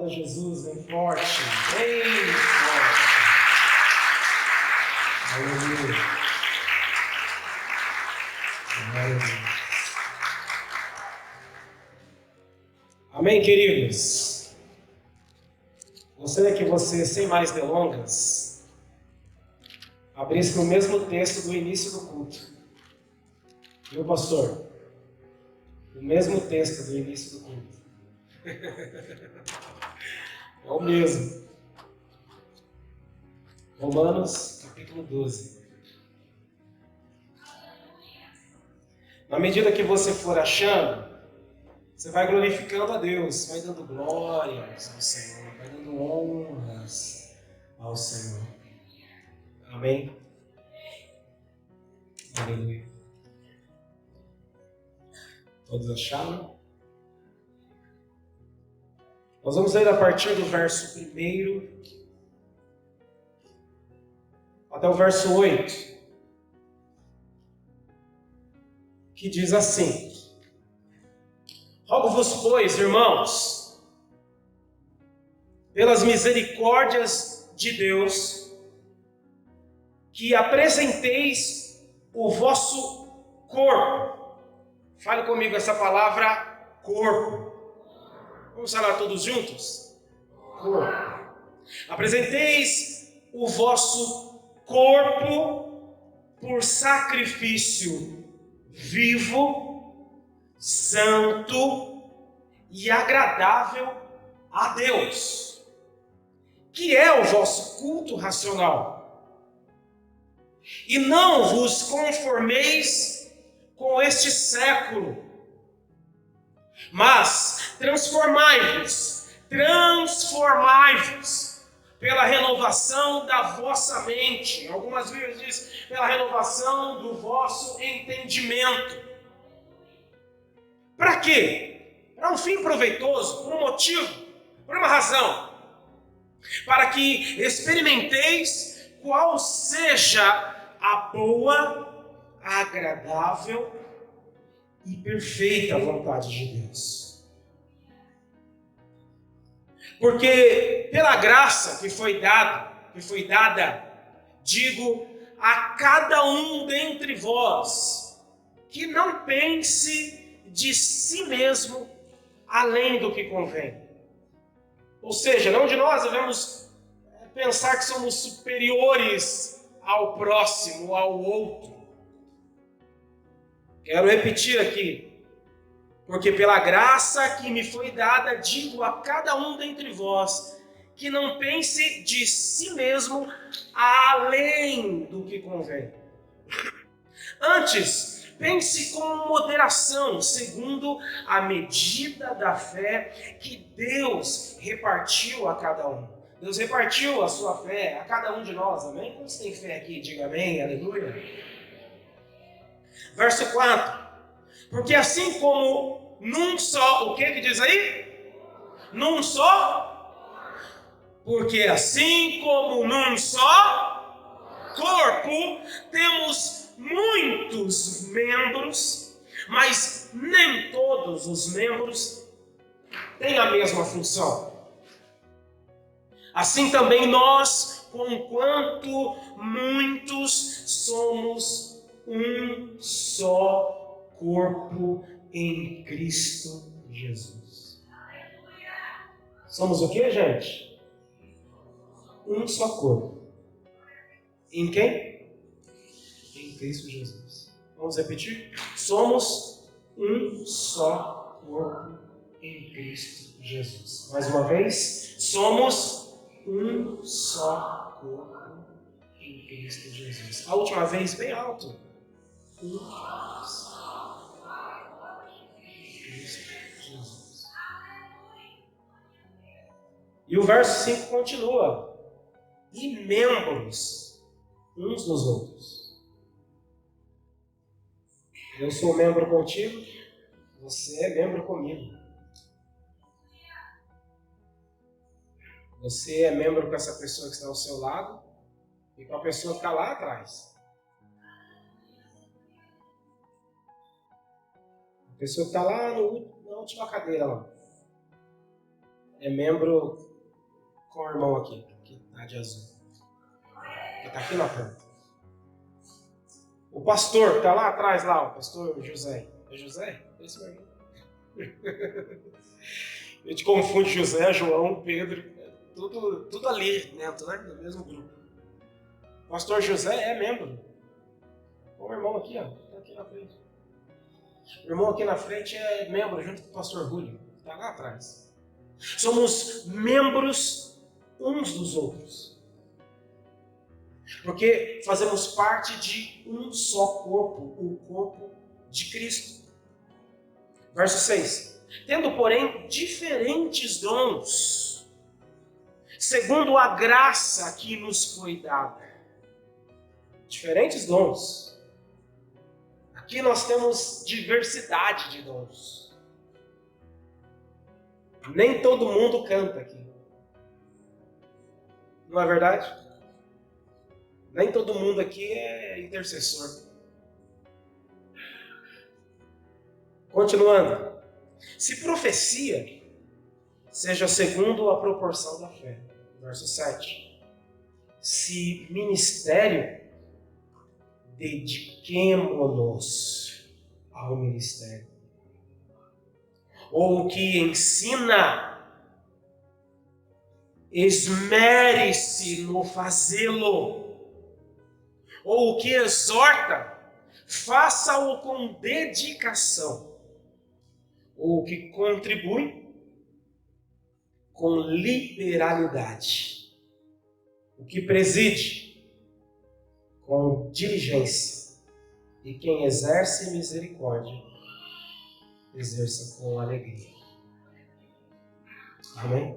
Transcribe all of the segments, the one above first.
a Jesus bem forte, bem forte. Aleluia. Aleluia. Amém, queridos? Gostaria que você, sem mais delongas, abrisse no mesmo texto do início do culto. Viu, pastor? O mesmo texto do início do culto. É o mesmo. Romanos, capítulo 12. Na medida que você for achando, você vai glorificando a Deus, vai dando glórias ao Senhor, vai dando honras ao Senhor. Amém? Aleluia. Todos acharam? Nós vamos ler a partir do verso 1 até o verso 8, que diz assim: Rogo-vos, pois, irmãos, pelas misericórdias de Deus, que apresenteis o vosso corpo. Fale comigo essa palavra, corpo. Vamos falar todos juntos? Corpo. Apresenteis o vosso corpo por sacrifício vivo, santo e agradável a Deus, que é o vosso culto racional. E não vos conformeis com este século, mas transformai-vos pela renovação da vossa mente. Algumas vezes diz pela renovação do vosso entendimento. Para quê? Para um fim proveitoso, por um motivo, por uma razão. Para que experimenteis qual seja a boa, agradável e perfeita vontade de Deus. Porque pela graça que foi dada, digo a cada um dentre vós, que não pense de si mesmo além do que convém. Ou seja, não de nós devemos pensar que somos superiores ao próximo, ao outro. Quero repetir aqui. Porque pela graça que me foi dada, digo a cada um dentre vós, que não pense de si mesmo além do que convém. Antes, pense com moderação, segundo a medida da fé que Deus repartiu a cada um. Deus repartiu a sua fé a cada um de nós, amém? Quantos tem fé aqui? Diga amém, aleluia. Verso 4. Porque assim como num só, o que diz aí? Num só? Porque assim como num só corpo temos muitos membros, mas nem todos os membros têm a mesma função. Assim também nós, conquanto muitos, somos um só corpo em Cristo Jesus. Somos o que, gente? Um só corpo. Em quem? Em Cristo Jesus. Vamos repetir? Somos um só corpo em Cristo Jesus. Mais uma vez, somos um só corpo em Cristo Jesus. A última vez, bem alto. Um só. E o verso 5 continua. E membros uns dos outros. Eu sou membro contigo, você é membro comigo. Você é membro com essa pessoa que está ao seu lado e com a pessoa que está lá atrás. A pessoa que está lá na última cadeira lá. é membro com o irmão aqui, que tá de azul. Que tá aqui na frente. O pastor que tá lá atrás, lá, o pastor José. É José? Esse meu irmão. A gente confunde José, João, Pedro, tudo ali dentro, né? Do mesmo grupo. O pastor José é membro. O irmão aqui, ó, tá aqui na frente. O irmão aqui na frente é membro junto com o pastor Julio, tá lá atrás. Somos membros uns dos outros. Porque fazemos parte de um só corpo, o corpo de Cristo. Verso 6. Tendo, porém, diferentes dons, segundo a graça que nos foi dada. Diferentes dons. Aqui nós temos diversidade de dons. Nem todo mundo canta aqui. Não é verdade? Nem todo mundo aqui é intercessor. Continuando. Se profecia, seja segundo a proporção da fé. Verso 7. Se ministério, dediquemo-nos ao ministério. Ou o que ensina, esmere-se no fazê-lo. Ou o que exorta, faça-o com dedicação. Ou o que contribui, com liberalidade. O que preside, com diligência. E quem exerce misericórdia, exerça com alegria. Amém?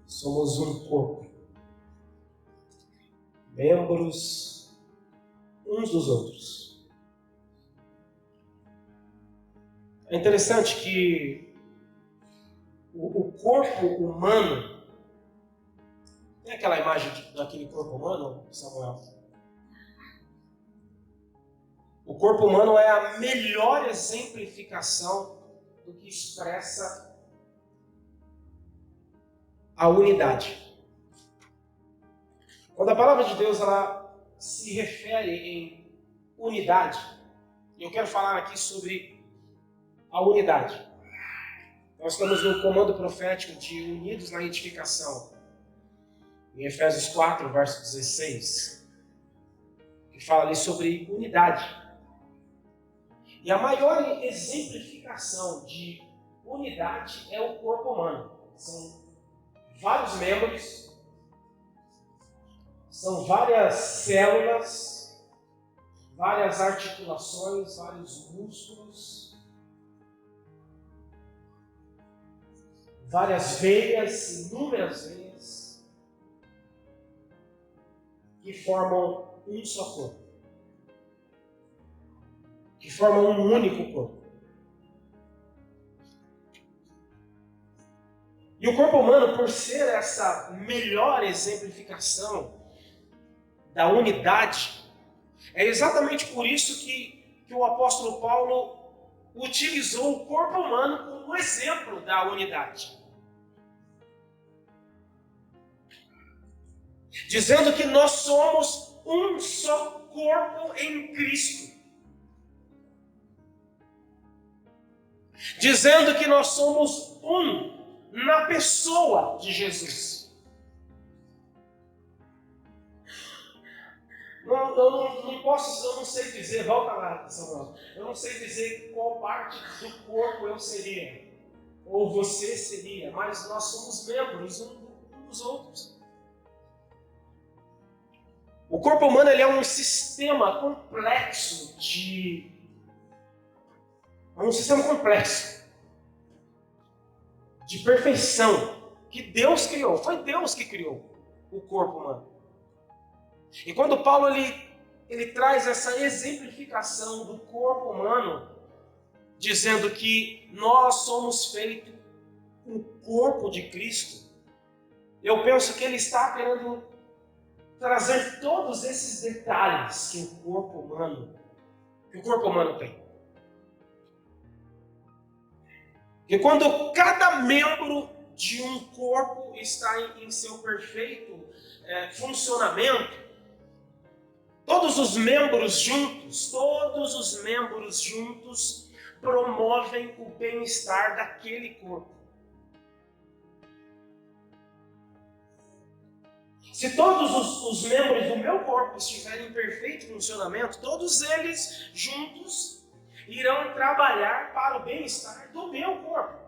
Somos um corpo. Membros uns dos outros. É interessante que o corpo humano, tem aquela imagem daquele corpo humano, Samuel? O corpo humano é a melhor exemplificação do que expressa a unidade. Quando a palavra de Deus ela se refere em unidade, e eu quero falar aqui sobre a unidade. Nós estamos no comando profético de unidos na edificação. Em Efésios 4, verso 16, que fala ali sobre unidade. E a maior exemplificação de unidade é o corpo humano. São vários membros, são várias células, várias articulações, vários músculos, várias veias, inúmeras veias, que formam um só corpo, que formam um único corpo. E o corpo humano, por ser essa melhor exemplificação da unidade, é exatamente por isso que o apóstolo Paulo utilizou o corpo humano como exemplo da unidade. Dizendo que nós somos um só corpo em Cristo. Dizendo que nós somos um na pessoa de Jesus. Eu não sei dizer, volta lá, Samuel, eu não sei dizer qual parte do corpo eu seria, ou você seria, mas nós somos membros um dos outros. O corpo humano ele é um sistema complexo de perfeição que Deus criou. Foi Deus que criou o corpo humano. E quando Paulo ele traz essa exemplificação do corpo humano, dizendo que nós somos feitos o corpo de Cristo, eu penso que ele está querendo trazer todos esses detalhes que o corpo humano tem. E quando cada membro de um corpo estar em seu perfeito funcionamento, todos os membros juntos promovem o bem-estar daquele corpo. Se todos os membros do meu corpo estiverem em perfeito funcionamento, todos eles juntos irão trabalhar para o bem-estar do meu corpo.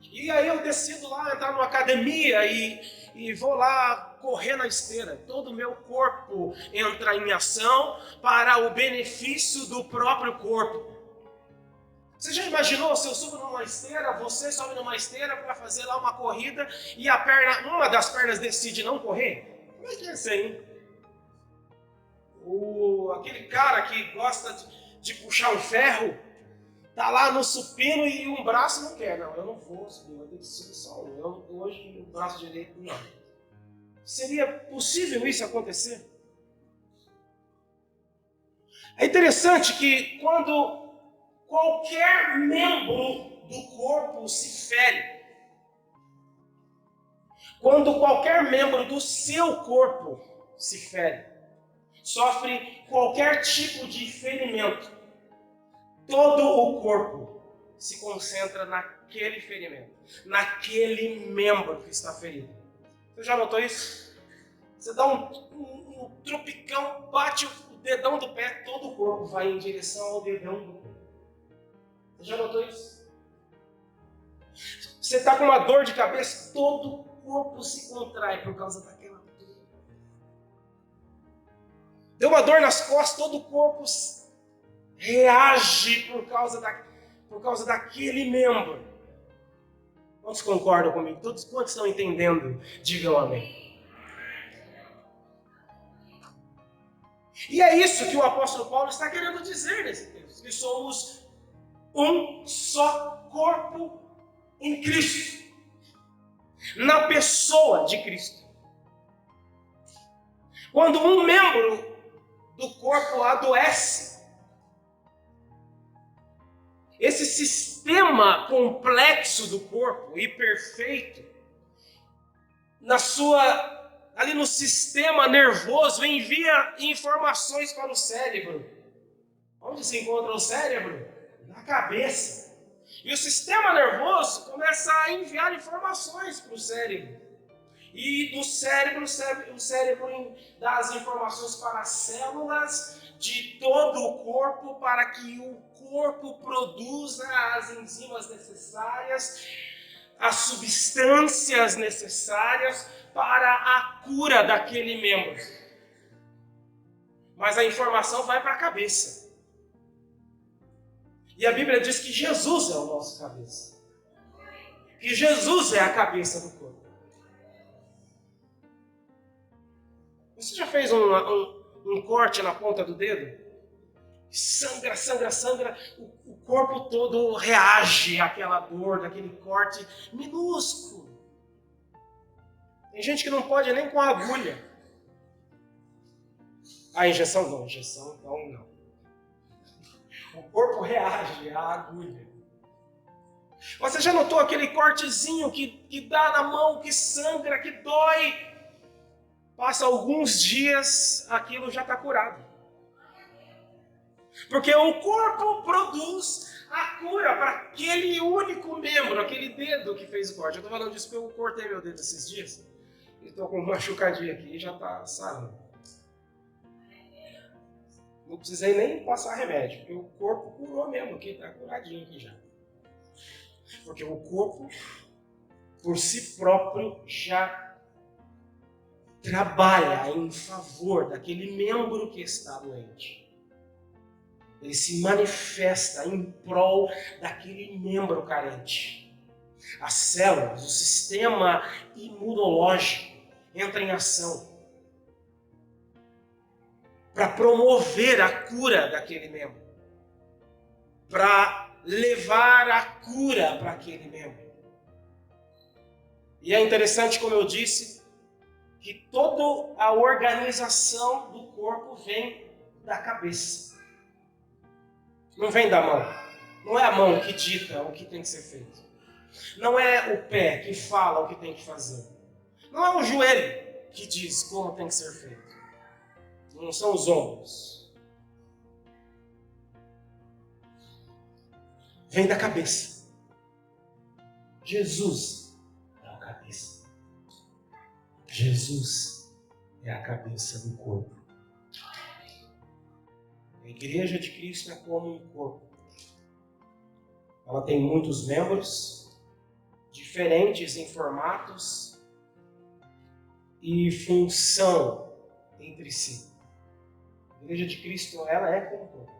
E aí eu decido lá entrar numa academia e vou lá correr na esteira. Todo o meu corpo entra em ação para o benefício do próprio corpo. Você já imaginou se eu subo numa esteira, você sobe numa esteira para fazer lá uma corrida e uma das pernas decide não correr? Como é que é isso aí, hein? Aquele cara que gosta de puxar um ferro, tá lá no supino e um braço não quer. Não, eu não vou subir, eu tenho que subir só um. Hoje o braço direito não. Seria possível isso acontecer? É interessante que quando qualquer membro do corpo se fere, quando qualquer membro do seu corpo se fere, sofre qualquer tipo de ferimento, todo o corpo se concentra naquele ferimento, naquele membro que está ferido. Você já notou isso? Você dá um tropicão, bate o dedão do pé, todo o corpo vai em direção ao dedão do pé. Você já notou isso? Você está com uma dor de cabeça, todo o corpo se contrai por causa daquela dor. Deu uma dor nas costas, todo o corpo reage por causa daquele membro. Quantos concordam comigo? Todos quantos estão entendendo? Digam amém. E é isso que o apóstolo Paulo está querendo dizer nesse texto, que somos um só corpo em Cristo, na pessoa de Cristo. Quando um membro do corpo adoece, esse sistema complexo do corpo e perfeito, ali no sistema nervoso, envia informações para o cérebro. Onde se encontra o cérebro? Na cabeça. E o sistema nervoso começa a enviar informações para o cérebro. E do cérebro, o cérebro dá as informações para as células de todo o corpo, para que o corpo produza as enzimas necessárias, as substâncias necessárias para a cura daquele membro. Mas a informação vai para a cabeça. E a Bíblia diz que Jesus é o nosso cabeça. Que Jesus é a cabeça do corpo. Você já fez um corte na ponta do dedo? Sangra, sangra, sangra. O corpo todo reage àquela dor, daquele corte minúsculo. Tem gente que não pode nem com a agulha. A injeção não, então não. O corpo reage à agulha. Você já notou aquele cortezinho que dá na mão, que sangra, que dói? Passa alguns dias, aquilo já está curado. Porque o corpo produz a cura para aquele único membro, aquele dedo que fez o corte. Eu estou falando disso porque eu cortei meu dedo esses dias. E estou com uma machucadinha aqui e já está sarando. Não precisei nem passar remédio, porque o corpo curou mesmo, que está curadinho aqui já. Porque o corpo, por si próprio, já trabalha em favor daquele membro que está doente. Ele se manifesta em prol daquele membro carente. As células, o sistema imunológico entra em ação para promover a cura daquele membro, para levar a cura para aquele membro. E é interessante, como eu disse, que toda a organização do corpo vem da cabeça. Não vem da mão. Não é a mão que dita o que tem que ser feito. Não é o pé que fala o que tem que fazer. Não é o joelho que diz como tem que ser feito. Não são os ombros. Vem da cabeça. Jesus é a cabeça. Jesus é a cabeça do corpo. A igreja de Cristo é como um corpo. Ela tem muitos membros, diferentes em formatos e função entre si. A igreja de Cristo, ela é como um corpo.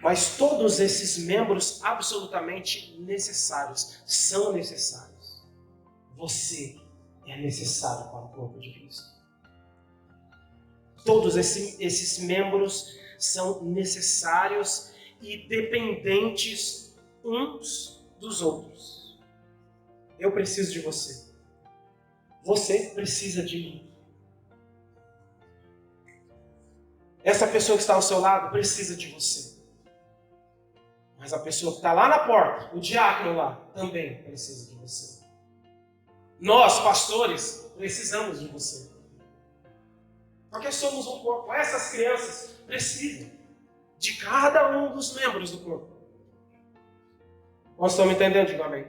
Mas todos esses membros absolutamente necessários, são necessários. Você é necessário para o corpo de Cristo. Todos esses membros são necessários e dependentes uns dos outros. Eu preciso de você. Você precisa de mim. Essa pessoa que está ao seu lado precisa de você. Mas a pessoa que está lá na porta, o diácono lá, também precisa de você. Nós, pastores, precisamos de você. Porque somos um corpo. Essas crianças precisam de cada um dos membros do corpo. Nós estamos entendendo? Diga amém.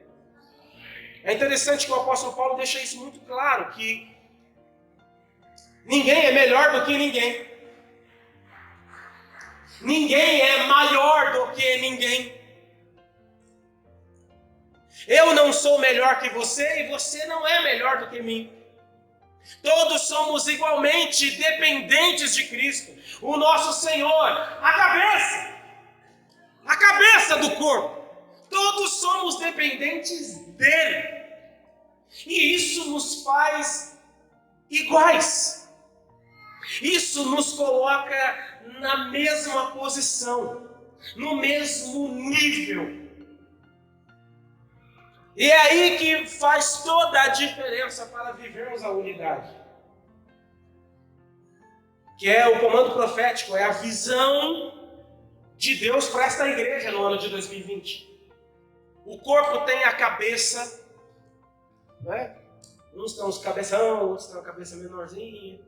É interessante que o apóstolo Paulo deixa isso muito claro, que ninguém é melhor do que ninguém. Ninguém é maior do que ninguém. Eu não sou melhor que você e você não é melhor do que mim. Todos somos igualmente dependentes de Cristo, o nosso Senhor, a cabeça do corpo. Todos somos dependentes dele. E isso nos faz iguais. Isso nos coloca na mesma posição, no mesmo nível. E é aí que faz toda a diferença para vivermos a unidade. Que é o comando profético, é a visão de Deus para esta igreja no ano de 2020. O corpo tem a cabeça, né? Uns têm os cabeção, outros têm a cabeça menorzinha.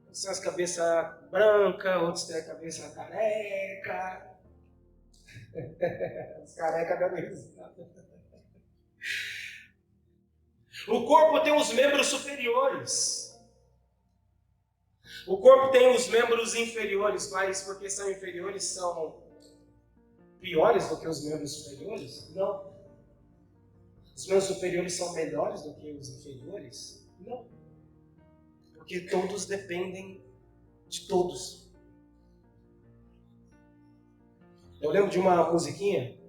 Uns têm as cabeças brancas, outros têm a cabeça careca. Os carecas dando risada. O corpo tem os membros superiores. O corpo tem os membros inferiores, mas porque são inferiores são piores do que os membros superiores? Não. Os membros superiores são melhores do que os inferiores? Não. Porque todos dependem de todos. Eu lembro de uma musiquinha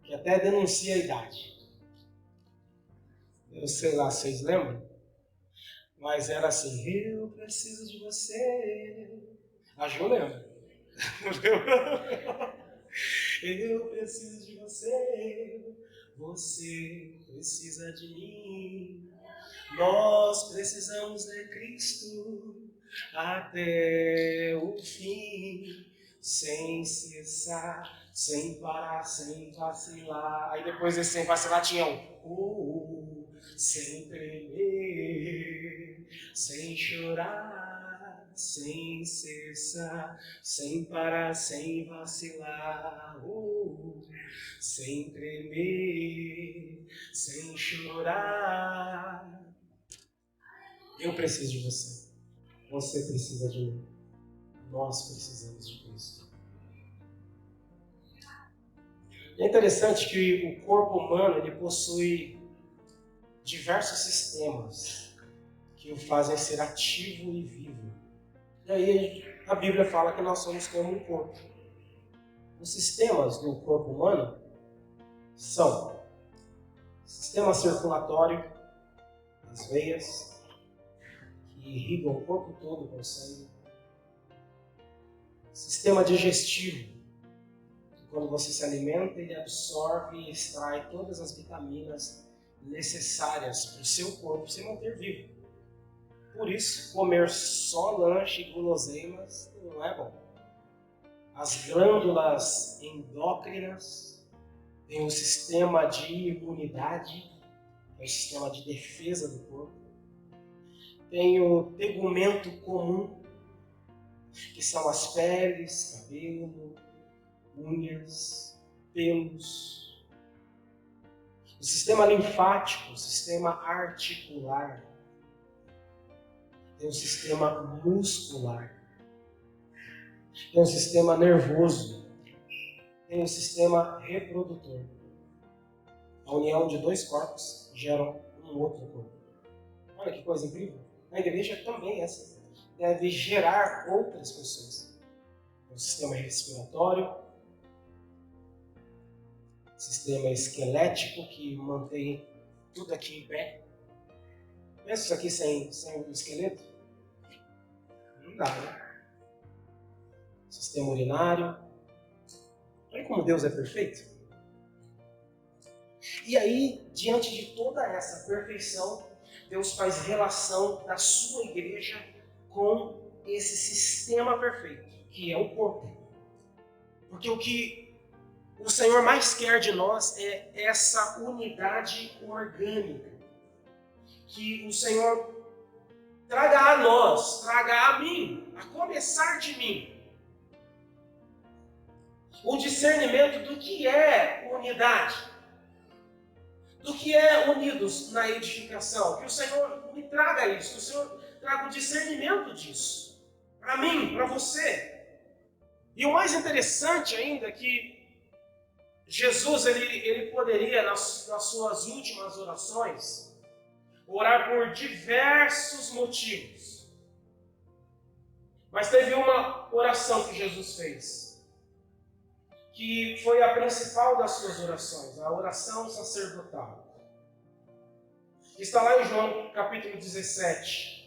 que até denuncia a idade. Eu sei lá, vocês lembram? Mas era assim, eu preciso de você. A Ju lembra? Eu preciso de você. Você precisa de mim. Nós precisamos de Cristo até o fim. Sem cessar, sem parar, sem vacilar. Aí depois desse sem vacilar tinha sem tremer, sem chorar, sem cessar, sem parar, sem vacilar, sem tremer, sem chorar. Eu preciso de você. Você precisa de mim. Nós precisamos de Cristo. É interessante que o corpo humano ele possui diversos sistemas que o fazem ser ativo e vivo. E aí a Bíblia fala que nós somos como um corpo. Os sistemas do corpo humano são sistema circulatório, as veias, que irrigam o corpo todo com sangue. Sistema digestivo, que quando você se alimenta, ele absorve e extrai todas as vitaminas necessárias para o seu corpo se manter vivo. Por isso, comer só lanche e guloseimas não é bom. As glândulas endócrinas Tem o sistema de imunidade, é o sistema de defesa do corpo. Tem o tegumento comum, que são as peles, cabelo, unhas, pelos. O sistema linfático, o sistema articular. Tem o sistema muscular. Tem o sistema nervoso. Tem o sistema reprodutor. A união de dois corpos gera um outro corpo. Olha que coisa incrível. A igreja também é essa. Deve gerar outras pessoas. O sistema respiratório, sistema esquelético que mantém tudo aqui em pé. Pensa isso aqui sem o esqueleto? Não dá, né? Sistema urinário. Olha como Deus é perfeito. E aí, diante de toda essa perfeição, Deus faz relação da sua igreja com esse sistema perfeito, que é o corpo. Porque o que o Senhor mais quer de nós é essa unidade orgânica. Que o Senhor traga a nós, traga a mim, a começar de mim, o discernimento do que é unidade, do que é unidos na edificação. Que o Senhor me traga isso, que o Senhor traga o discernimento disso, para mim, para você. E o mais interessante ainda é que Jesus ele poderia, nas suas últimas orações, orar por diversos motivos. Mas teve uma oração que Jesus fez, que foi a principal das suas orações, a oração sacerdotal. Está lá em João capítulo 17.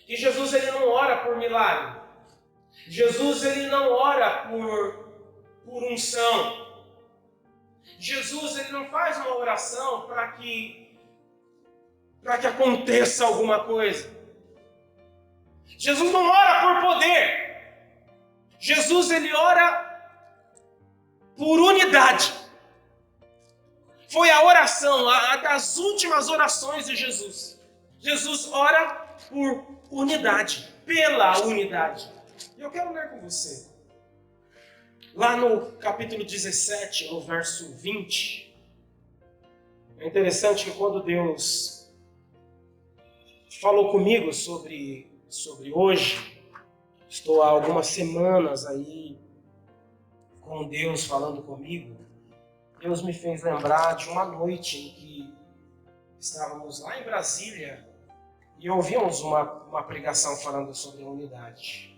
Que Jesus ele não ora por milagre. Jesus ele não ora por unção. Jesus ele não faz uma oração para que aconteça alguma coisa. Jesus não ora por poder. Jesus ele ora por unidade. Foi a oração, a das últimas orações de Jesus. Jesus ora por unidade, pela unidade. E eu quero ler com você. Lá no capítulo 17, no verso 20. É interessante que quando Deus falou comigo sobre hoje, estou há algumas semanas aí com Deus falando comigo. Deus me fez lembrar de uma noite em que estávamos lá em Brasília e ouvimos uma pregação falando sobre a unidade.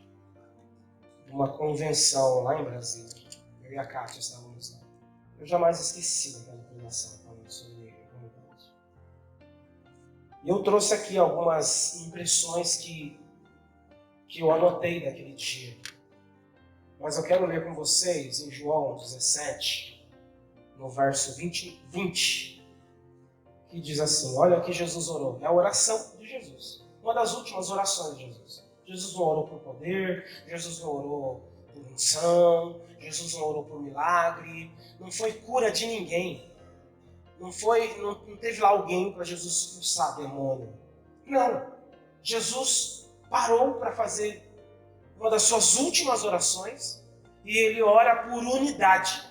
Uma convenção lá em Brasília. Eu e a Kátia estávamos lá. Eu jamais esqueci daquela pregação falando sobre unidade. E eu trouxe aqui algumas impressões que eu anotei daquele dia. Mas eu quero ler com vocês em João 17, no verso 20, que diz assim, olha o que Jesus orou. É a oração de Jesus. Uma das últimas orações de Jesus. Jesus não orou por poder, Jesus não orou por unção, Jesus não orou por milagre, não foi cura de ninguém. Não teve lá alguém para Jesus expulsar demônio. Não. Jesus parou para fazer uma das suas últimas orações e ele ora por unidade.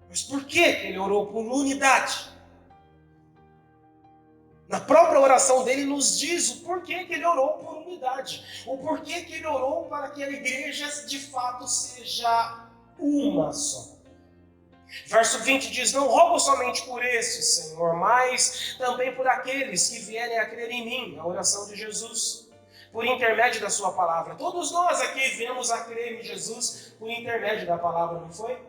Mas por que ele orou por unidade? Na própria oração dele nos diz o porquê que ele orou por unidade. O porquê que ele orou para que a igreja de fato seja uma só. Verso 20 diz, não rogo somente por estes, Senhor, mas também por aqueles que vierem a crer em mim, a oração de Jesus, por intermédio da sua palavra. Todos nós aqui viemos a crer em Jesus por intermédio da palavra, não foi?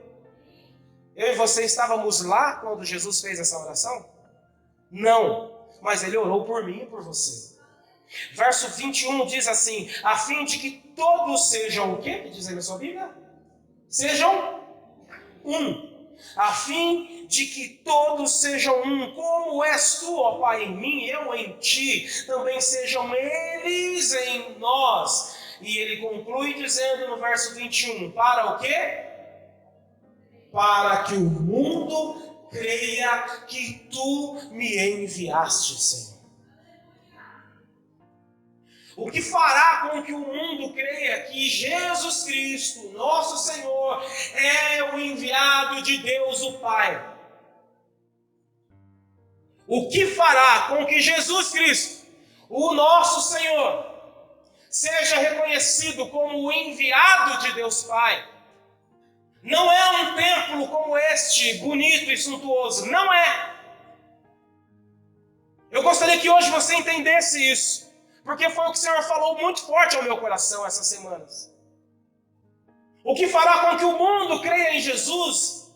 Eu e você estávamos lá quando Jesus fez essa oração? Não, mas ele orou por mim e por você. Verso 21 diz assim, a fim de que todos sejam o quê? Que diz aí na sua Bíblia? Sejam um. A fim de que todos sejam um, como és tu, ó Pai, em mim, eu em ti, também sejam eles em nós. E ele conclui dizendo no verso 21, para o quê? para que o mundo creia que tu me enviaste, Senhor. O que fará com que o mundo creia que Jesus Cristo, nosso Senhor, é o enviado de Deus o Pai? O que fará com que Jesus Cristo, o nosso Senhor, seja reconhecido como o enviado de Deus Pai? Não é um templo como este, bonito e suntuoso. Não é. Eu gostaria que hoje você entendesse isso, porque foi o que o Senhor falou muito forte ao meu coração essas semanas. O que fará com que o mundo creia em Jesus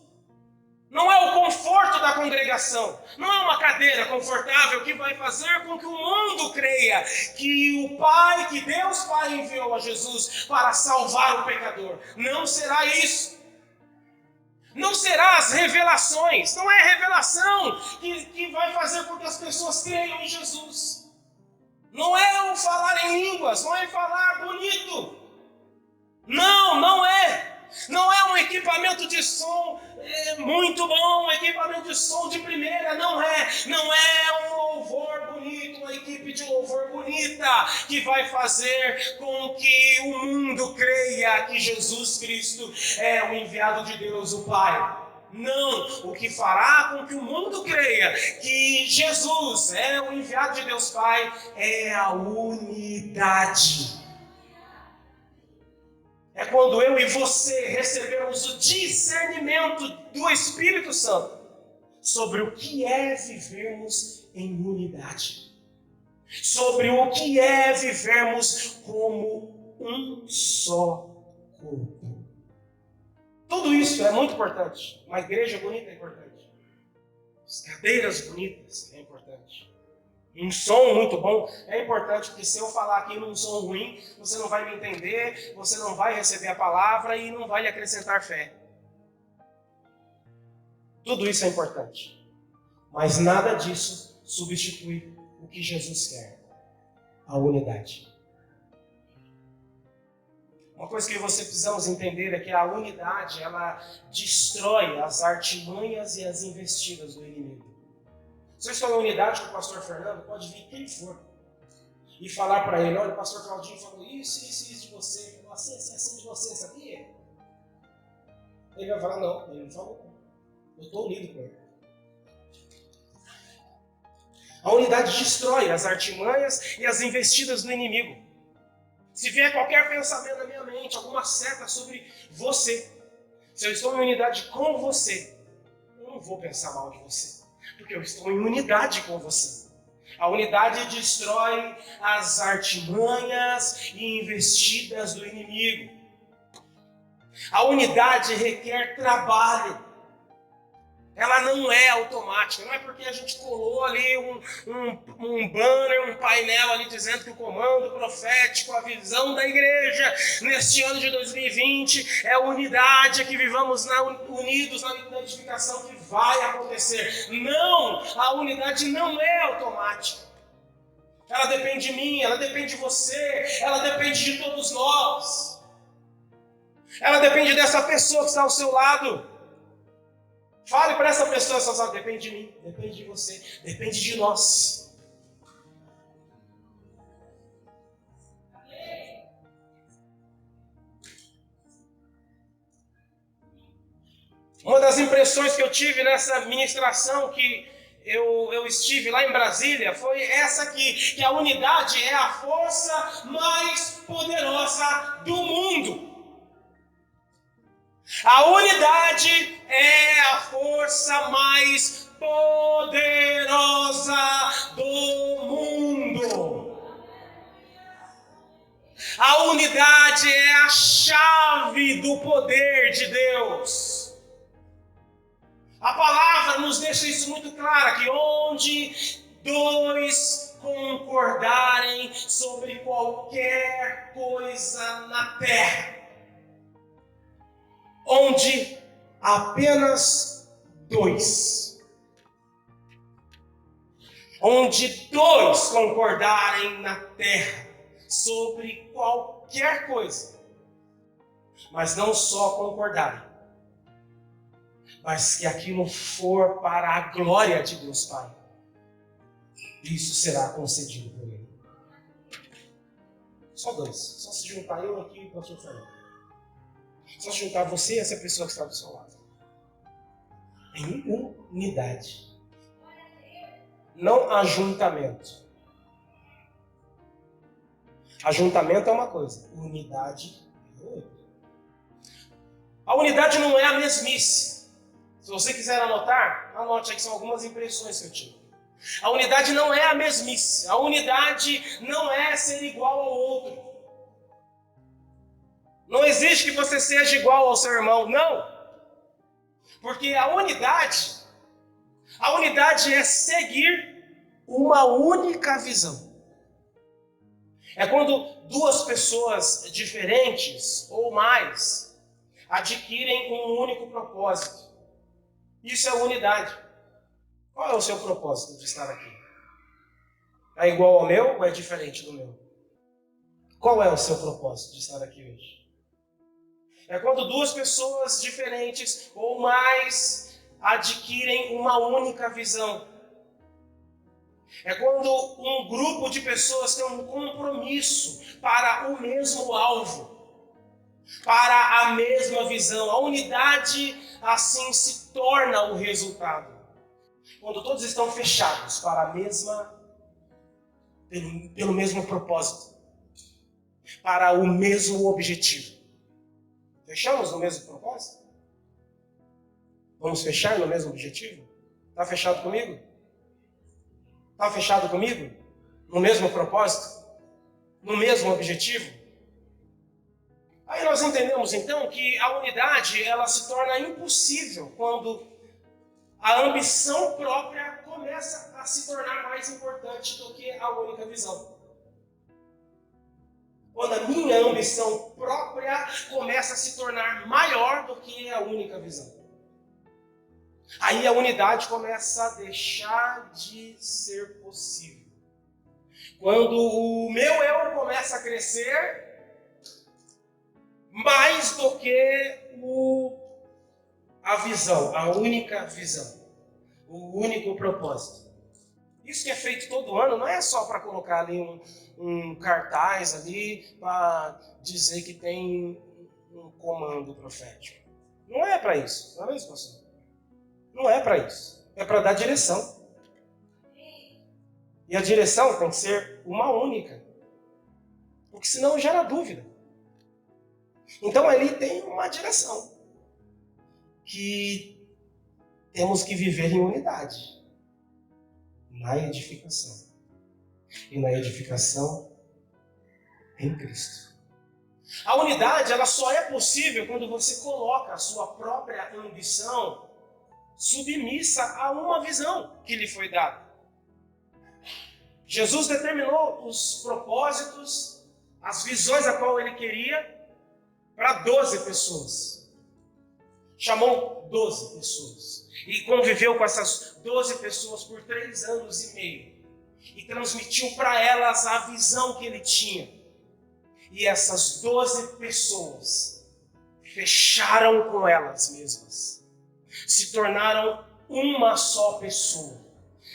não é o conforto da congregação, não é uma cadeira confortável que vai fazer com que o mundo creia que o Pai, que Deus Pai enviou a Jesus para salvar o pecador. Não será isso. Não será as revelações, não é a revelação que vai fazer com que as pessoas creiam em Jesus. Não é o falar em línguas, não é falar bonito. Não é. Não é um equipamento de som muito bom, um equipamento de som de primeira, não é. Não é um louvor bonito, uma equipe de louvor bonita que vai fazer com que o mundo creia que Jesus Cristo é o enviado de Deus, o Pai. Não, o que fará com que o mundo creia que Jesus é o enviado de Deus Pai é a unidade. É quando eu e você recebemos o discernimento do Espírito Santo sobre o que é vivermos em unidade. Sobre o que é vivermos como um só corpo. Tudo isso é muito importante. Uma igreja bonita é importante. As cadeiras bonitas é importante. Um som muito bom é importante, porque se eu falar aqui num som ruim, você não vai me entender, você não vai receber a palavra e não vai lhe acrescentar fé. Tudo isso é importante. Mas nada disso substitui o que Jesus quer. A unidade. Uma coisa que você precisamos entender é que a unidade, ela destrói as artimanhas e as investidas do inimigo. Se eu estou em unidade com o pastor Fernando, pode vir quem for e falar para ele: olha, o pastor Claudinho falou isso de você, falou assim de você, sabia? Ele vai falar: não, ele não falou. Eu estou unido com ele. A unidade destrói as artimanhas e as investidas do inimigo. Se vier qualquer pensamento na minha mente, alguma seta sobre você, se eu estou em unidade com você, eu não vou pensar mal de você, porque eu estou em unidade com você. A unidade destrói as artimanhas e investidas do inimigo. A unidade requer trabalho. Ela não é automática. Não é porque a gente colou ali um banner, um painel ali dizendo que o comando profético, a visão da igreja neste ano de 2020 é a unidade, é que vivamos unidos na identificação que vai acontecer. Não, a unidade não é automática. Ela depende de mim, ela depende de você, ela depende de todos nós. Ela depende dessa pessoa que está ao seu lado. Fale para essa pessoa, só depende de mim, depende de você, depende de nós. Uma das impressões que eu tive nessa ministração que eu estive lá em Brasília foi essa aqui, que a unidade é a força mais poderosa do mundo. A unidade é a força mais poderosa do mundo. A unidade é a chave do poder de Deus. A palavra nos deixa isso muito claro, que onde dois concordarem sobre qualquer coisa na terra, onde apenas dois, onde dois concordarem na terra sobre qualquer coisa, mas não só concordarem, mas que aquilo for para a glória de Deus Pai, isso será concedido por Ele. Só dois. Só se juntar eu aqui e o pastor Fernando. Só se juntar você e essa pessoa que está do seu lado. Em unidade. Não ajuntamento. Ajuntamento é uma coisa. Unidade é outra. A unidade não é a mesmice. Se você quiser anotar, anote aí que são algumas impressões que eu tive. A unidade não é a mesmice. A unidade não é ser igual ao outro. Não exige que você seja igual ao seu irmão, não. Porque a unidade é seguir uma única visão. É quando duas pessoas diferentes ou mais adquirem um único propósito. Isso é unidade. Qual é o seu propósito de estar aqui? É igual ao meu ou é diferente do meu? Qual é o seu propósito de estar aqui hoje? É quando duas pessoas diferentes ou mais adquirem uma única visão. É quando um grupo de pessoas tem um compromisso para o mesmo alvo, para a mesma visão. A unidade, assim, se torna o resultado. Quando todos estão fechados para pelo mesmo propósito, para o mesmo objetivo. Fechamos no mesmo propósito? Vamos fechar no mesmo objetivo? Está fechado comigo? Está fechado comigo? No mesmo propósito? No mesmo objetivo? Aí nós entendemos então que a unidade ela se torna impossível quando a ambição própria começa a se tornar mais importante do que a única visão. Quando a minha ambição própria começa a se tornar maior do que a única visão. Aí a unidade começa a deixar de ser possível. Quando o meu eu começa a crescer mais do que a visão, a única visão, o único propósito. Isso que é feito todo ano não é só para colocar ali um cartaz ali para dizer que tem um comando profético. Não é para isso, não é mesmo, pastor? Não é para isso. É para dar direção. E a direção tem que ser uma única. Porque senão gera dúvida. Então ali tem uma direção. Que temos que viver em unidade. Na edificação. E na edificação em Cristo. A unidade ela só é possível quando você coloca a sua própria ambição submissa a uma visão que lhe foi dada. Jesus determinou os propósitos, as visões a qual ele queria para 12 pessoas. Chamou 12 pessoas. E conviveu com essas 12 pessoas por 3 anos e meio. E transmitiu para elas a visão que ele tinha. E essas 12 pessoas fecharam com elas mesmas. Se tornaram uma só pessoa.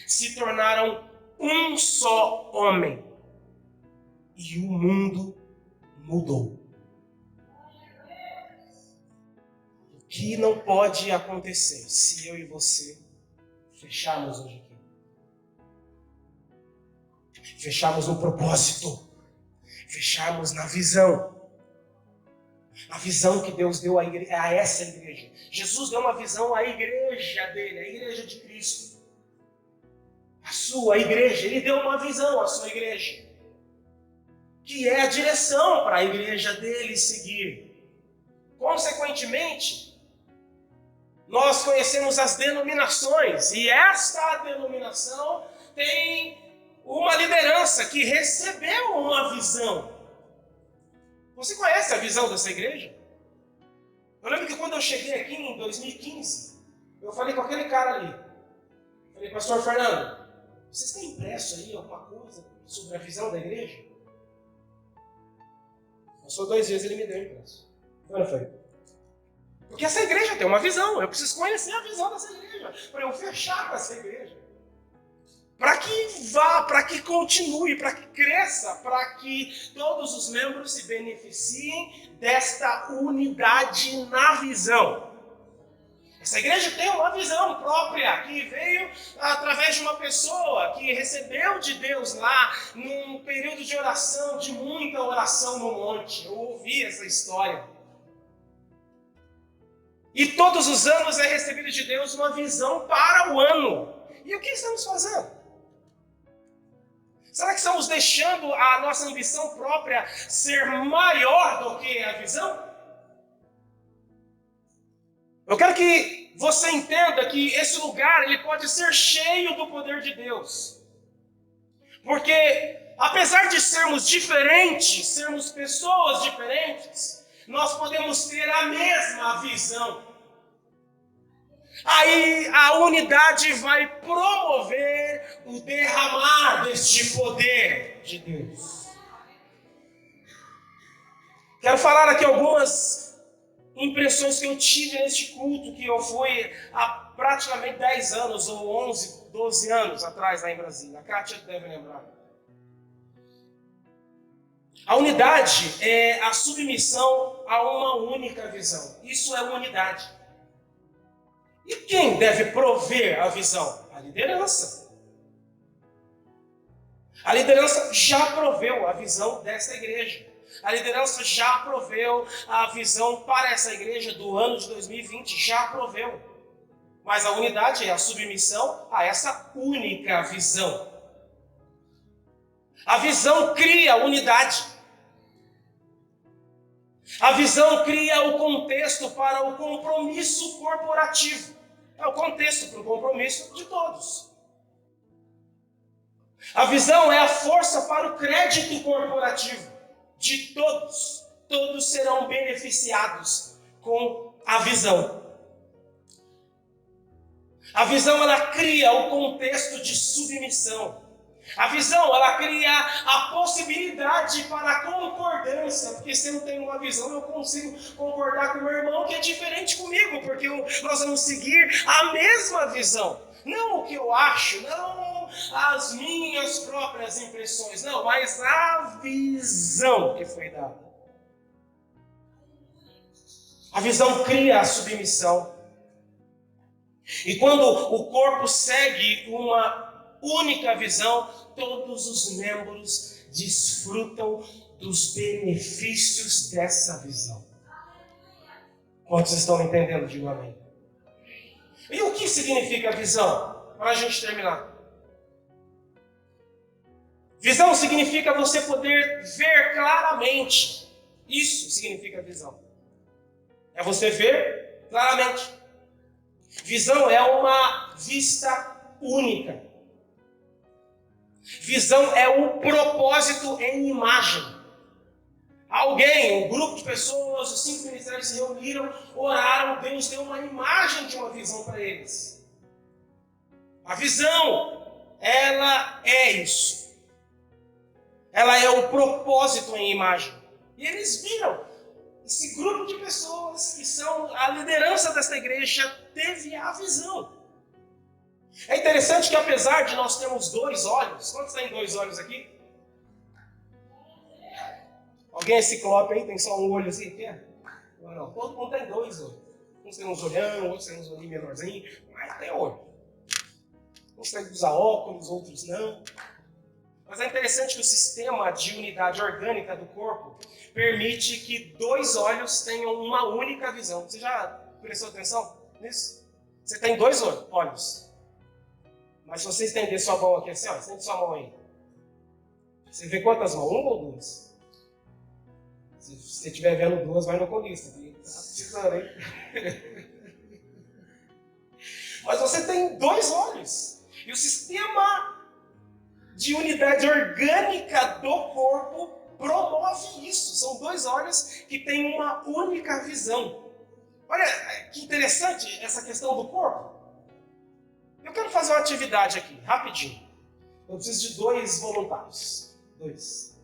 Se tornaram um só homem. E o mundo mudou. O que não pode acontecer se eu e você fecharmos hoje aqui? Fecharmos no propósito. Fecharmos na visão. A visão que Deus deu a essa igreja. Jesus deu uma visão à igreja dele, à igreja de Cristo. A sua igreja. Ele deu uma visão à sua igreja. Que é a direção para a igreja dele seguir. Consequentemente, nós conhecemos as denominações. E esta denominação tem uma liderança que recebeu uma visão. Você conhece a visão dessa igreja? Eu lembro que quando eu cheguei aqui em 2015, eu falei com aquele cara ali. Falei, pastor Fernando, vocês têm impresso aí alguma coisa sobre a visão da igreja? Passou 2 dias ele me deu impresso. Quando foi? Porque essa igreja tem uma visão. Eu preciso conhecer a visão dessa igreja para eu fechar com essa igreja. Para que vá, para que continue, para que cresça, para que todos os membros se beneficiem desta unidade na visão. Essa igreja tem uma visão própria, que veio através de uma pessoa que recebeu de Deus lá, num período de oração, de muita oração no monte. Eu ouvi essa história. E todos os anos é recebido de Deus uma visão para o ano. E o que estamos fazendo? Será que estamos deixando a nossa ambição própria ser maior do que a visão? Eu quero que você entenda que esse lugar ele pode ser cheio do poder de Deus. Porque, apesar de sermos diferentes, sermos pessoas diferentes, nós podemos ter a mesma visão. Aí a unidade vai promover o derramar deste poder de Deus. Quero falar aqui algumas impressões que eu tive neste culto, que eu fui há praticamente 10 anos, ou 11, 12 anos atrás lá em Brasília. A Kátia deve lembrar. A unidade é a submissão a uma única visão. Isso é unidade. E quem deve prover a visão? A liderança. A liderança já proveu a visão dessa igreja. A liderança já proveu a visão para essa igreja do ano de 2020, já proveu. Mas a unidade é a submissão a essa única visão. A visão cria unidade. A visão cria o contexto para o compromisso corporativo. É o contexto para o compromisso de todos. A visão é a força para o crédito corporativo de todos. Todos serão beneficiados com a visão. A visão ela cria o contexto de submissão. A visão, ela cria a possibilidade para a concordância, porque se eu não tenho uma visão, eu consigo concordar com o meu irmão que é diferente comigo, porque nós vamos seguir a mesma visão. Não o que eu acho, não as minhas próprias impressões, não, mas a visão que foi dada. A visão cria a submissão. E quando o corpo segue uma única visão, todos os membros desfrutam dos benefícios dessa visão. Quantos estão entendendo? Digo amém. E o que significa visão? Para a gente terminar. Visão significa você poder ver claramente. Isso significa visão. É você ver claramente. Visão é uma vista única. Visão é o propósito em imagem. Alguém, um grupo de pessoas, os 5 ministérios se reuniram, oraram, Deus deu uma imagem de uma visão para eles. A visão, ela é isso. Ela é o propósito em imagem. E eles viram. Esse grupo de pessoas que são a liderança desta igreja teve a visão. É interessante que apesar de nós termos 2 olhos, quantos têm 2 olhos aqui? Alguém é ciclope aí? Tem só um olho assim? Quer? Não, todo mundo tem 2 olhos. Uns tem uns olhão, outros tem uns olhinhos menorzinhos, mas tem olho. Uns têm que usar óculos, outros não. Mas é interessante que o sistema de unidade orgânica do corpo permite que 2 olhos tenham uma única visão. Você já prestou atenção nisso? Você tem 2 olhos. Mas se você estender sua mão aqui assim, ó, estende sua mão aí. Você vê quantas mãos? 1 ou 2? Se você estiver vendo 2, vai no oculista. Tá precisando, hein? Mas você tem 2 olhos. E o sistema de unidade orgânica do corpo promove isso. São 2 olhos que têm uma única visão. Olha que interessante essa questão do corpo. Eu quero fazer uma atividade aqui, rapidinho. Eu preciso de 2 voluntários. 2.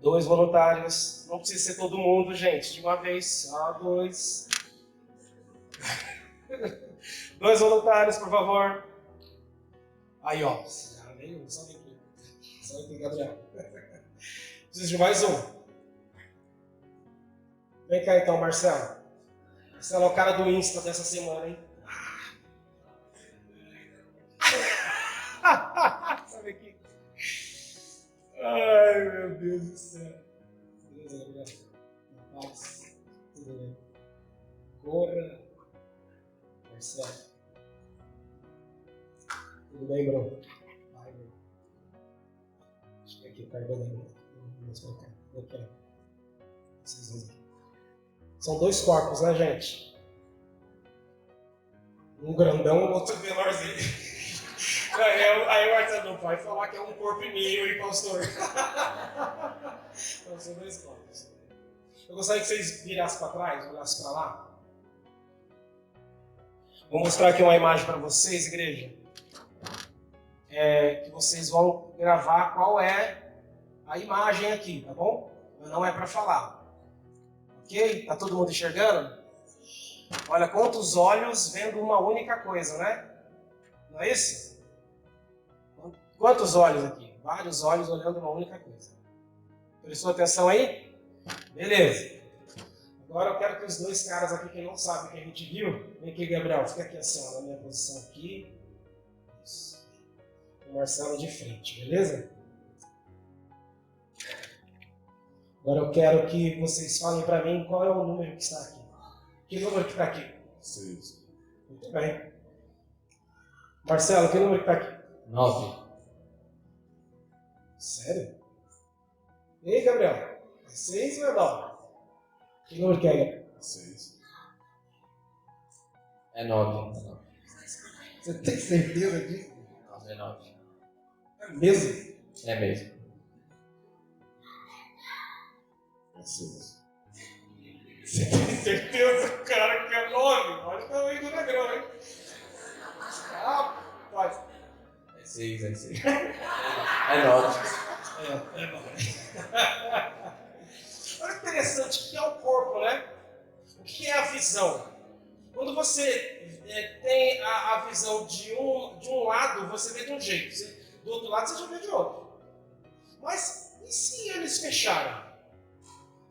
2 voluntários. Não precisa ser todo mundo, gente. De uma vez, só 2. 2 voluntários, por favor. Aí, ó. Só vem aqui. Só vem aqui, Gabriel. Preciso de mais um. Vem cá então, Marcelo. Marcelo é o cara do Insta dessa semana, hein? Sabe aqui? Ai, meu Deus do céu. Beleza, Gabriel. Paz. Tudo bem. Corra. Marcelo. Tudo bem, Bruno? Vai, Bruno. Deixa eu ver aqui o cartão da minha. Vamos pra cá. Ok. Vocês vão ver. São 2 corpos, né, gente? Um grandão, o outro menorzinho. Aí o Marcelo não pode falar que é um corpo em mim, hein, pastor? Então, são 2 corpos. Eu gostaria que vocês virassem para trás, olhassem para lá. Vou mostrar aqui uma imagem para vocês, igreja. Que vocês vão gravar qual é a imagem aqui, tá bom? Não é para falar. Ok? Tá todo mundo enxergando? Olha, quantos olhos vendo uma única coisa, né? Não é isso? Quantos olhos aqui? Vários olhos olhando uma única coisa. Prestou atenção aí? Beleza. Agora eu quero que os 2 caras aqui que não sabem o que a gente viu, vem aqui, Gabriel, fica aqui assim, ó, na minha posição aqui. Isso. O Marcelo de frente, beleza? Agora eu quero que vocês falem para mim qual é o número que está aqui. Que número que está aqui? 6. Muito bem. Marcelo, que número que está aqui? 9. Sério? E aí, Gabriel? É 6 ou é 9? Que número que é, Gabriel? 6. É 9. Você tem certeza disso? 9 é 9. É mesmo? É mesmo. É 6. Você tem certeza, cara, que é 9? Olha o tamanho do negrão, hein? Rapaz. É 6, é 6. É 9. É 9. Olha que interessante, o que é o corpo, né? O que é a visão? Quando você tem a visão de um lado, você vê de um jeito. Do outro lado, você já vê de outro. Mas e se eles fecharem?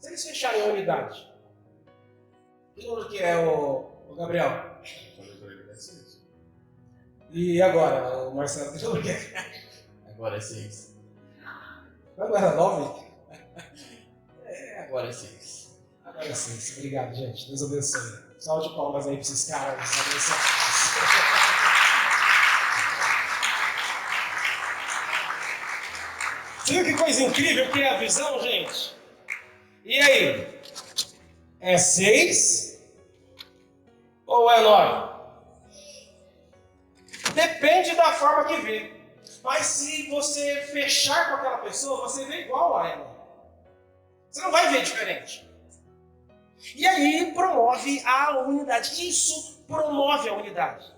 Se eles fecharem a unidade? Que número que é o Gabriel? É 6. E agora, o Marcelo? Que número que é? Agora é 6. Agora é 9? Agora é 6. Agora é 6. Obrigado, gente. Deus abençoe. Salve de palmas aí para esses caras. Você viu que coisa incrível que é a visão, gente? E aí? É 6 ou é 9? Depende da forma que vê. Mas se você fechar com aquela pessoa, você vê igual a ela. Você não vai ver diferente. E aí promove a unidade. Isso promove a unidade.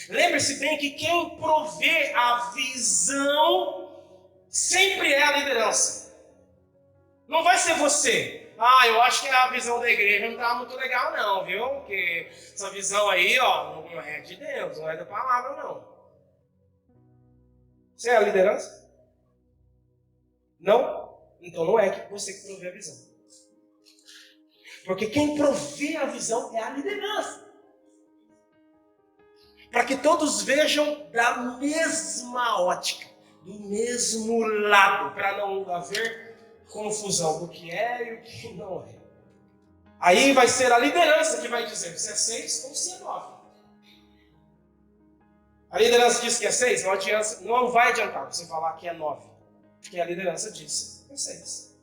Lembre-se bem que quem provê a visão sempre é a liderança. Não vai ser você. Eu acho que a visão da igreja não está muito legal não, viu? Porque essa visão aí, ó, não é de Deus, não é da palavra, não. Você é a liderança? Não? Então não é que você que provê a visão. Porque quem provê a visão é a liderança. Para que todos vejam da mesma ótica, do mesmo lado, para não haver confusão do que é e o que não é. Aí vai ser a liderança que vai dizer se é 6 ou se é 9. A liderança diz que é 6, não vai adiantar você falar que é 9. Porque a liderança disse que é 6.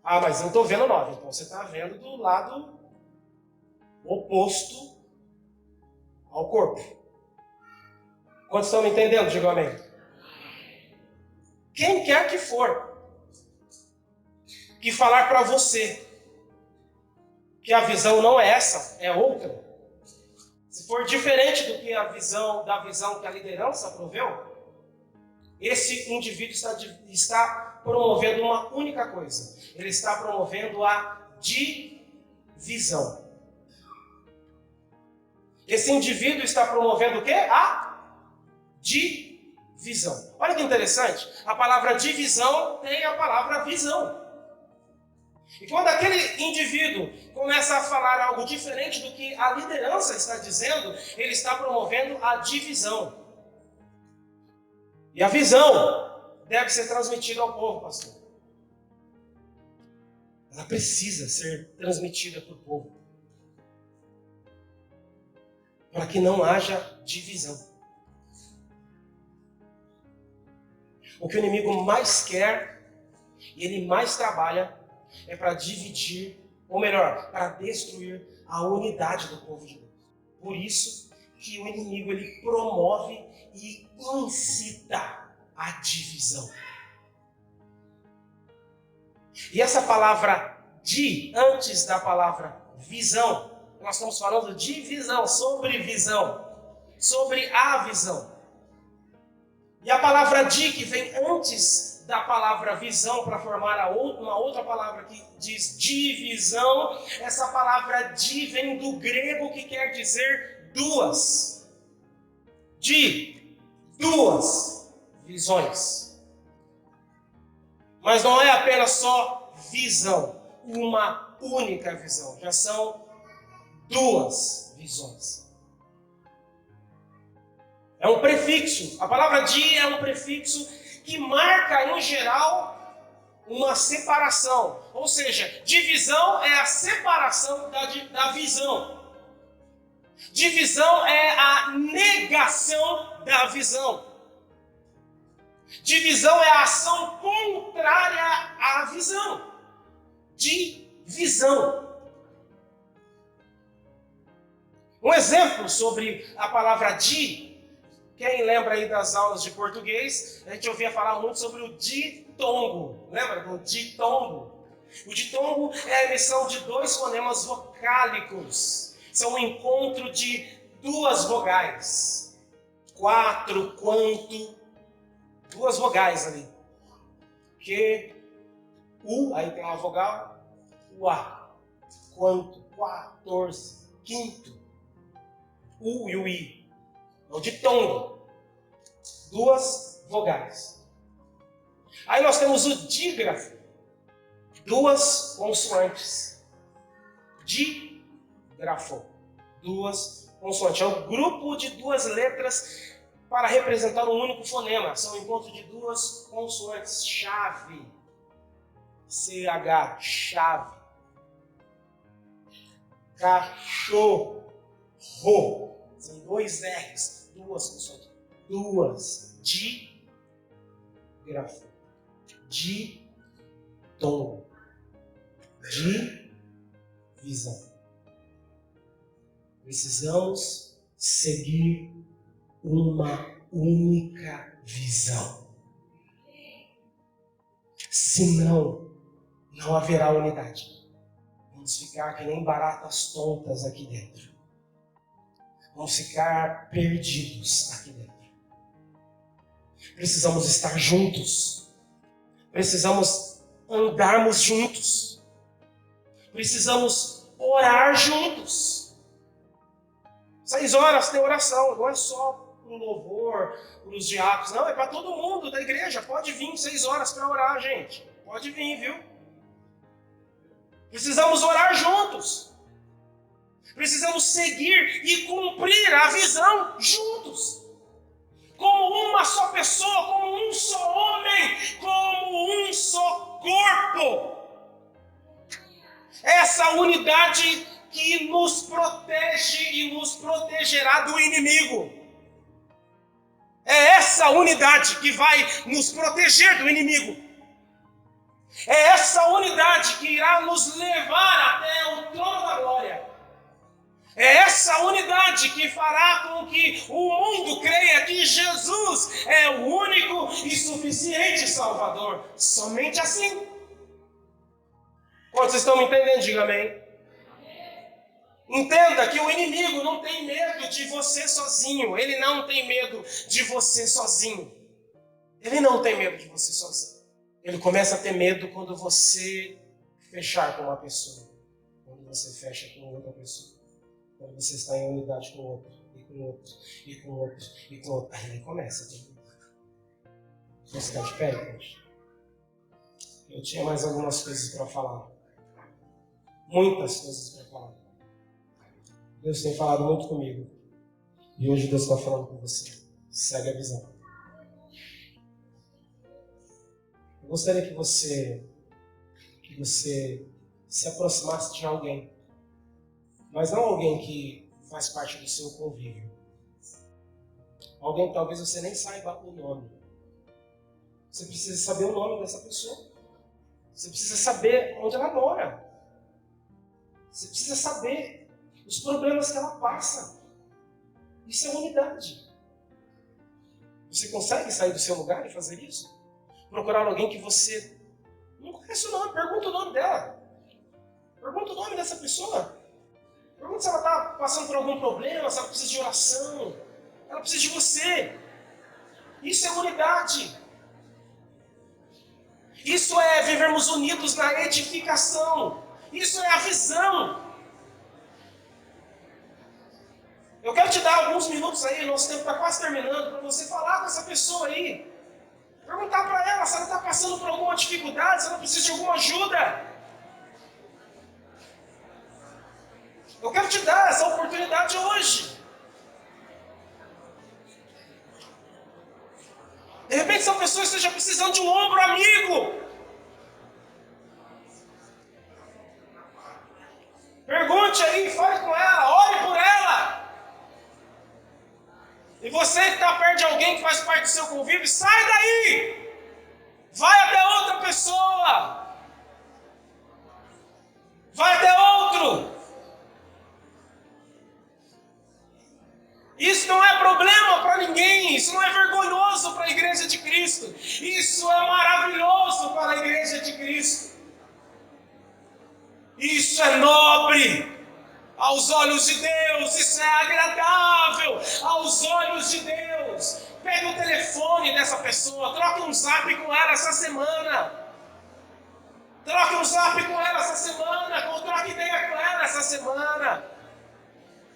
Mas eu estou vendo 9. Então você está vendo do lado oposto ao corpo. Quantos estão me entendendo? Diga amém. Quem quer que for que falar para você que a visão não é essa, é outra, se for diferente do que da visão que a liderança proveu, esse indivíduo está promovendo uma única coisa. Ele está promovendo a divisão. Esse indivíduo está promovendo o quê? A divisão. Olha que interessante. A palavra divisão tem a palavra visão. E quando aquele indivíduo começa a falar algo diferente do que a liderança está dizendo, ele está promovendo a divisão. E a visão deve ser transmitida ao povo, pastor. Ela precisa ser transmitida para o povo. Para que não haja divisão. O que o inimigo mais quer e ele mais trabalha é para dividir, ou melhor, para destruir a unidade do povo de Deus. Por isso que o inimigo ele promove e incita a divisão. E essa palavra antes da palavra visão, nós estamos falando de visão, sobre a visão. E a palavra que vem antes da palavra visão para formar uma outra palavra que diz divisão, essa palavra vem do grego que quer dizer duas. Duas visões. Mas não é apenas só visão, uma única visão. Já são duas visões. É um prefixo. A palavra é um prefixo que marca, em geral, uma separação. Ou seja, divisão é a separação da visão. Divisão é a negação da visão. Divisão é a ação contrária à visão. Divisão. Um exemplo sobre a palavra quem lembra aí das aulas de português, a gente ouvia falar muito sobre o ditongo. Lembra do ditongo? O ditongo é a emissão de dois fonemas vocálicos. São um encontro de duas vogais. Quatro, quanto. Duas vogais ali. Que, aí tem uma vogal, o A. Quanto, 14, quinto. U e o I. É o ditongo. Duas vogais. Aí nós temos o dígrafo. Duas consoantes. Dígrafo. Duas consoantes. É um grupo de duas letras para representar um único fonema. São o encontro de duas consoantes. Chave. CH. Chave. Cachorro. São dois R's. Duas consoantes. Duas. Dígrafo. Ditongo. Divisão. Precisamos seguir uma única visão. Senão, não haverá unidade. Vamos ficar que nem baratas tontas aqui dentro. Vamos ficar perdidos aqui dentro. Precisamos estar juntos. Precisamos andarmos juntos. Precisamos orar juntos. 6 horas tem oração, não é só para o louvor, para os diáconos, não, é para todo mundo da igreja. Pode vir 6 horas para orar, gente. Pode vir, viu? Precisamos orar juntos. Precisamos seguir e cumprir a visão juntos. Como uma só pessoa, como um só homem, como um só corpo. Essa unidade que nos protege e nos protegerá do inimigo. É essa unidade que vai nos proteger do inimigo. É essa unidade que irá nos levar até o trono da glória. É essa unidade que fará com que o mundo creia que Jesus é o único e suficiente Salvador. Somente assim. Quantos estão me entendendo? Diga amém. Entenda que o inimigo não tem medo de você sozinho. Ele não tem medo de você sozinho. Ele não tem medo de você sozinho. Ele começa a ter medo quando você fechar com uma pessoa. Quando você fecha com outra pessoa. Quando você está em unidade com outro, e com outro, e com outro, e com outro. Aí ele começa a ter medo. Vamos ficar de pé, gente? Eu tinha mais algumas coisas para falar. Muitas coisas para falar. Deus tem falado muito comigo. E hoje Deus está falando com você. Segue a visão. Eu gostaria que você se aproximasse de alguém. Mas não alguém que faz parte do seu convívio. Alguém que talvez você nem saiba o nome. Você precisa saber o nome dessa pessoa. Você precisa saber onde ela mora. Você precisa saber os problemas que ela passa. Isso é unidade. Você consegue sair do seu lugar e fazer isso? Procurar alguém que você não conhece o nome, pergunta o nome dela. Pergunta o nome dessa pessoa. Pergunta se ela está passando por algum problema, se ela precisa de oração. Ela precisa de você. Isso é unidade. Isso é vivermos unidos na edificação. Isso é a visão. Eu quero te dar alguns minutos aí, nosso tempo está quase terminando, para você falar com essa pessoa aí. Perguntar para ela se ela está passando por alguma dificuldade, se ela precisa de alguma ajuda. Eu quero te dar essa oportunidade hoje. De repente essa pessoa esteja precisando de um ombro amigo. Pergunte aí, fale com ela, ore por ela. E você que está perto de alguém que faz parte do seu convívio, sai daí! Vai até outra pessoa! Vai até outro! Isso não é problema para ninguém, isso não é vergonhoso para a igreja de Cristo. Isso é maravilhoso para a igreja de Cristo. Isso é nobre aos olhos de Deus, isso é agradável aos olhos de Deus. Pega o telefone dessa pessoa, troca um zap com ela essa semana. Troca um zap com ela essa semana, ou troca ideia com ela essa semana.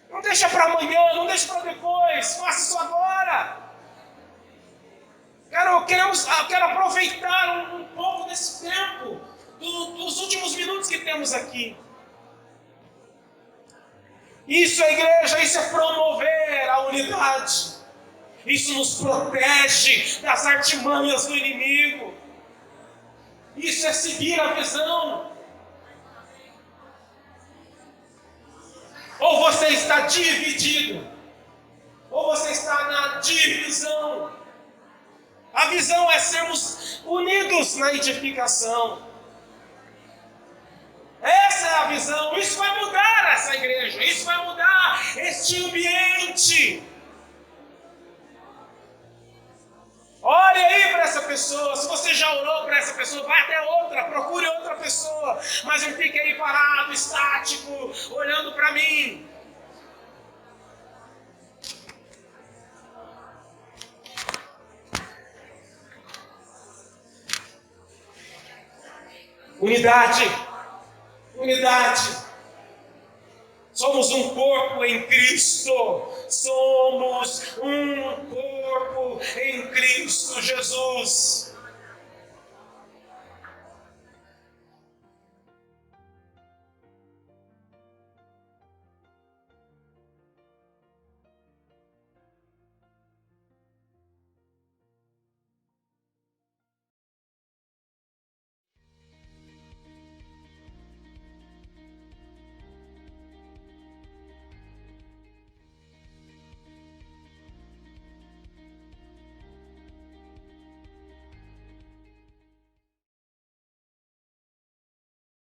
Não deixa para amanhã, não deixa para depois, faça isso agora. Quero aproveitar um pouco desse tempo, dos últimos minutos que temos aqui. Isso é igreja, isso é promover a unidade. Isso nos protege das artimanhas do inimigo. Isso é seguir a visão. Ou você está dividido, ou você está na divisão. A visão é sermos unidos na edificação. Essa é a visão. Isso vai mudar essa igreja. Isso vai mudar este ambiente. Olhe aí para essa pessoa. Se você já orou para essa pessoa, vai até outra. Procure outra pessoa. Mas não fique aí parado, estático, olhando para mim. Unidade. Unidade. Somos um corpo em Cristo. Somos um corpo em Cristo Jesus.